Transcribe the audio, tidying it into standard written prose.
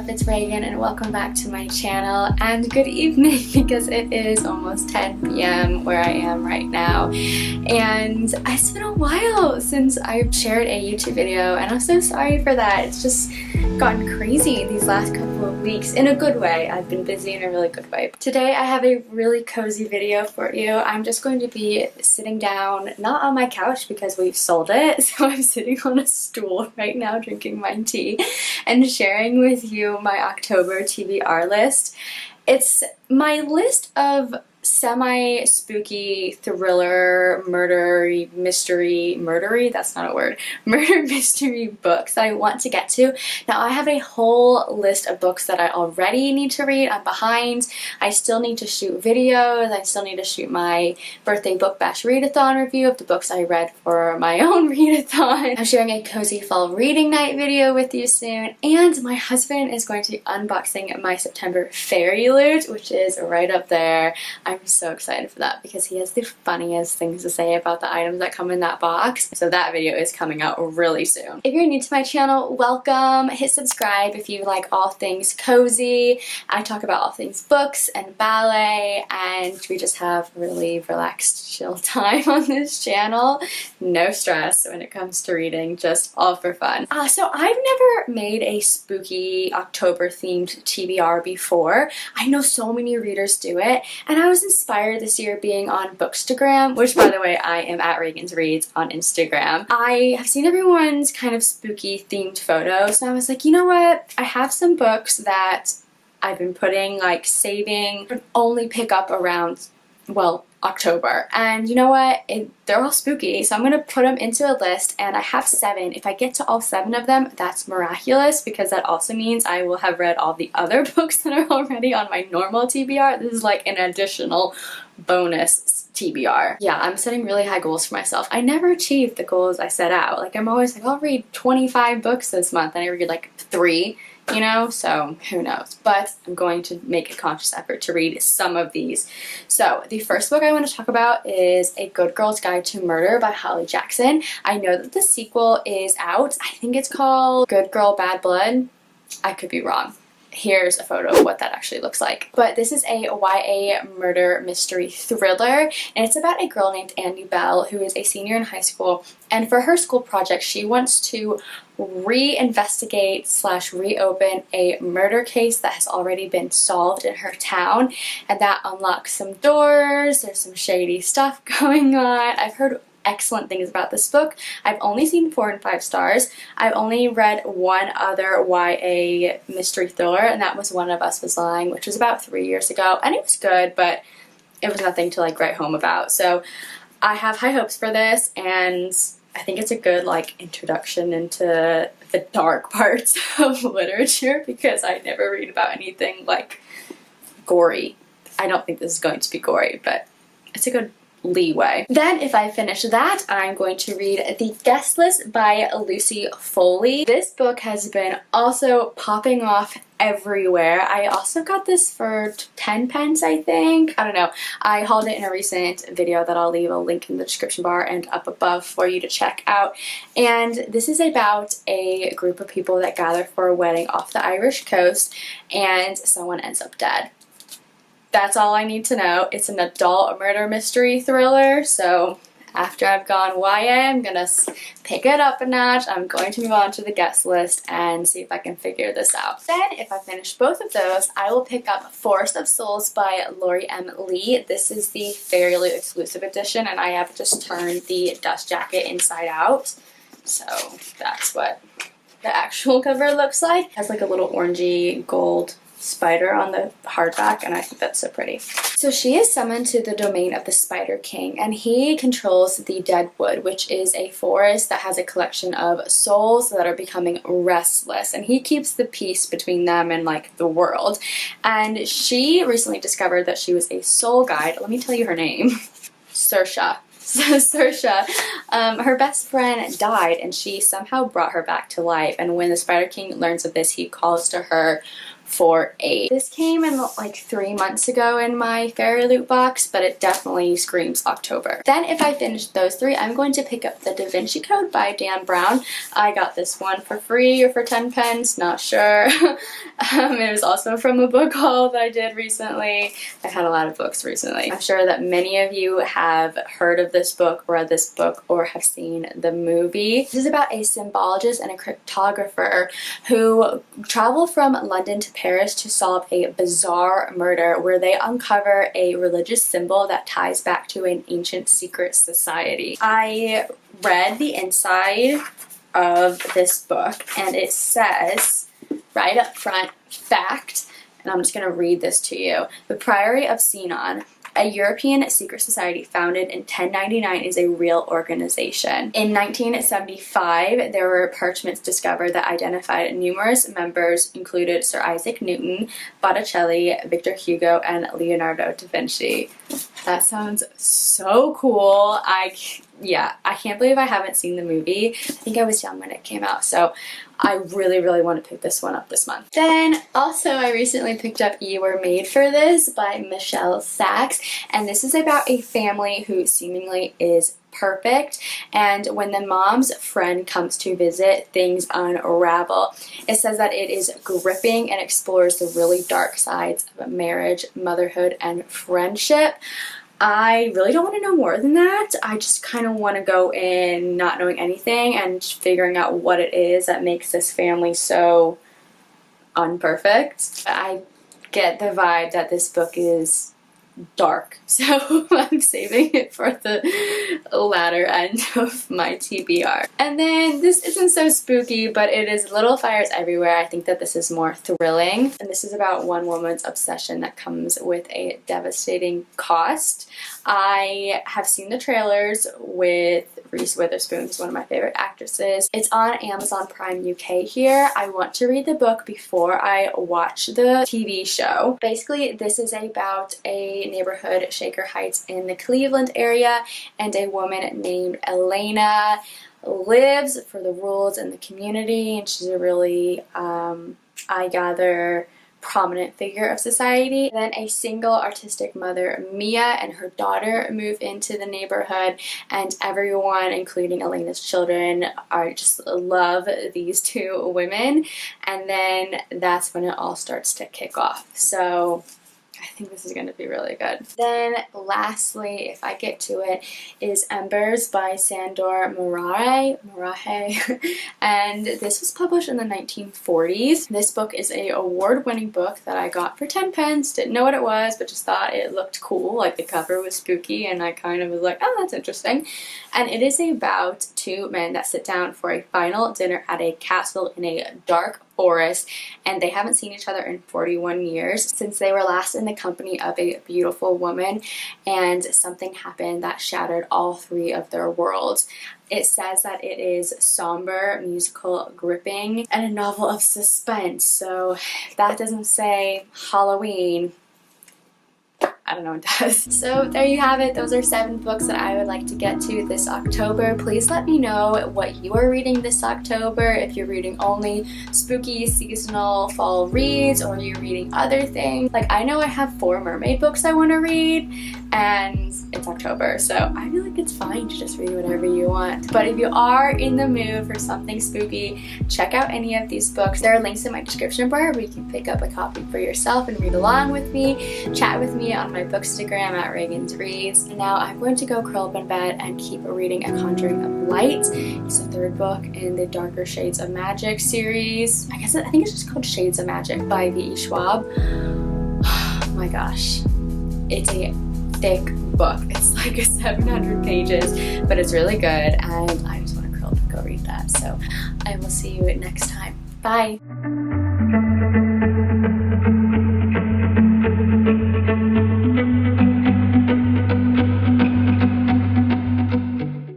up? It's Reagan and welcome back to my channel, and good evening because it is almost 10 p.m. where I am right now, and it's been a while since I've shared a YouTube video and I'm so sorry for that. It's just gotten crazy these last couple of weeks in a good way. I've been busy in a really good way. Today I have a really cozy video for you. I'm just going to be sitting down, not on my couch because we've sold it, so I'm sitting on a stool right now drinking my tea and sharing with you my October TBR list. It's my list of semi-spooky, thriller, murder mystery books that I want to get to. Now I have a whole list of books that I already need to read. I'm behind. I still need to shoot videos. I still need to shoot my birthday book bash readathon review of the books I read for my own readathon. I'm sharing a cozy fall reading night video with you soon, and my husband is going to be unboxing my September fairy loot, which is right up there. I'm so excited for that because he has the funniest things to say about the items that come in that box. So that video is coming out really soon. If you're new to my channel, welcome. Hit subscribe if you like all things cozy. I talk about all things books and ballet, and we just have really relaxed, chill time on this channel. No stress when it comes to reading, just all for fun. So I've never made a spooky October themed TBR before. I know so many readers do it, and I was inspired this year being on Bookstagram, which by the way I am at Reagan's Reads on Instagram. I have seen everyone's kind of spooky themed photos, and I was like, you know what? I have some books that I've been putting, like, saving, only pick up around, well, October, and you know what, they're all spooky, so I'm gonna put them into a list, and I have 7. If I get to all 7 of them, that's miraculous, because that also means I will have read all the other books that are already on my normal TBR. This is like an additional bonus TBR. Yeah, I'm setting really high goals for myself. I never achieve the goals I set out. Like, I'm always like, I'll read 25 books this month, and I read like 3, you know, so who knows. But I'm going to make a conscious effort to read some of these. So the first book I want to talk about is A Good Girl's Guide to Murder by Holly Jackson. I know that the sequel is out. I think it's called Good Girl, Bad Blood. I could be wrong. Here's a photo of what that actually looks like. But this is a YA murder mystery thriller, and it's about a girl named Andy Bell who is a senior in high school, and for her school project she wants to reinvestigate / reopen a murder case that has already been solved in her town, and that unlocks some doors. There's some shady stuff going on. I've heard excellent things about this book. I've only seen 4 and 5 stars. I've only read one other YA mystery thriller, and that was One of Us Was Lying, which was about 3 years ago, and it was good, but it was nothing to like write home about. So I have high hopes for this, and I think it's a good like introduction into the dark parts of literature, because I never read about anything like gory. I don't think this is going to be gory, but it's a good leeway. Then if I finish that, I'm going to read The Guest List by Lucy Foley. This book has been also popping off everywhere. I also got this for 10 pence, I think. I don't know. I hauled it in a recent video that I'll leave a link in the description bar and up above for you to check out. And this is about a group of people that gather for a wedding off the Irish coast, and someone ends up dead. That's all I need to know. It's an adult murder mystery thriller, so after I've gone YA, I'm gonna pick it up a notch. I'm going to move on to the guest list and see if I can figure this out. Then, if I finish both of those, I will pick up Forest of Souls by Lori M. Lee. This is the Fairy Loot exclusive edition, and I have just turned the dust jacket inside out. So that's what the actual cover looks like. It has like a little orangey gold spider on the hardback, and I think that's so pretty. So she is summoned to the domain of the Spider King, and he controls the Deadwood, which is a forest that has a collection of souls that are becoming restless, and he keeps the peace between them and like the world. And she recently discovered that she was a soul guide. Let me tell you her name. Saoirse. So Saoirse, her best friend died, and she somehow brought her back to life, and when the Spider King learns of this, he calls to her for 8. This came in like 3 months ago in my fairy loot box, but it definitely screams October. Then if I finish those 3, I'm going to pick up the Da Vinci Code by Dan Brown. I got this one for free or for 10 pence, not sure. It was also from a book haul that I did recently. I've had a lot of books recently. I'm sure that many of you have heard of this book, read this book, or have seen the movie. This is about a symbologist and a cryptographer who travel from London to Paris to solve a bizarre murder where they uncover a religious symbol that ties back to an ancient secret society. I read the inside of this book and it says right up front, fact, and I'm just going to read this to you. The Priory of Sinon, a European secret society founded in 1099, is a real organization. In 1975, there were parchments discovered that identified numerous members, included Sir Isaac Newton, Botticelli, Victor Hugo, and Leonardo da Vinci. That sounds so cool. I can't believe I haven't seen the movie. I think I was young when it came out, so I really, really want to pick this one up this month. Then also I recently picked up You Were Made for This by Michelle Sachs, and this is about a family who seemingly is perfect, and when the mom's friend comes to visit, things unravel. It says that it is gripping and explores the really dark sides of marriage, motherhood, and friendship. I really don't want to know more than that. I just kind of want to go in not knowing anything and figuring out what it is that makes this family so unperfect. I get the vibe that this book is dark, so I'm saving it for the latter end of my TBR. And then this isn't so spooky, but it is Little Fires Everywhere. I think that this is more thrilling, and this is about one woman's obsession that comes with a devastating cost. I have seen the trailers with Reese Witherspoon, who's one of my favorite actresses. It's on Amazon Prime UK here. I want to read the book before I watch the TV show. Basically, this is about a neighborhood, Shaker Heights, in the Cleveland area, and a woman named Elena lives for the rules in the community, and she's a really, I gather, prominent figure of society. Then a single artistic mother, Mia, and her daughter move into the neighborhood, and everyone, including Elena's children, are just love these 2 women, and then that's when it all starts to kick off. So I think this is going to be really good. Then lastly, if I get to it, is Embers by Sandor Marahe. And this was published in the 1940s. This book is an award-winning book that I got for 10 pence. Didn't know what it was, but just thought it looked cool. Like the cover was spooky, and I kind of was like, oh, that's interesting. And it is about 2 men that sit down for a final dinner at a castle in a dark forest, and they haven't seen each other in 41 years since they were last in the company of a beautiful woman, and something happened that shattered all 3 of their worlds. It says that it is somber, musical, gripping, and a novel of suspense. So if that doesn't say Halloween, I don't know what does. So there you have it. Those are 7 books that I would like to get to this October. Please let me know what you are reading this October. If you're reading only spooky, seasonal, fall reads, or you're reading other things. Like, I know I have 4 mermaid books I want to read, and it's October, so I feel like it's fine to just read whatever you want. But if you are in the mood for something spooky, check out any of these books. There are links in my description bar where you can pick up a copy for yourself and read along with me. Chat with me on my Bookstagram at Reagan's Reads. And now I'm going to go curl up in bed and keep reading A Conjuring of Light. It's the 3rd book in the Darker Shades of Magic series. I think it's just called Shades of Magic by V.E. Schwab. Oh my gosh. It's a thick book. It's like 700 pages, but it's really good, and I just want to curl up and go read that. So I will see you next time. Bye!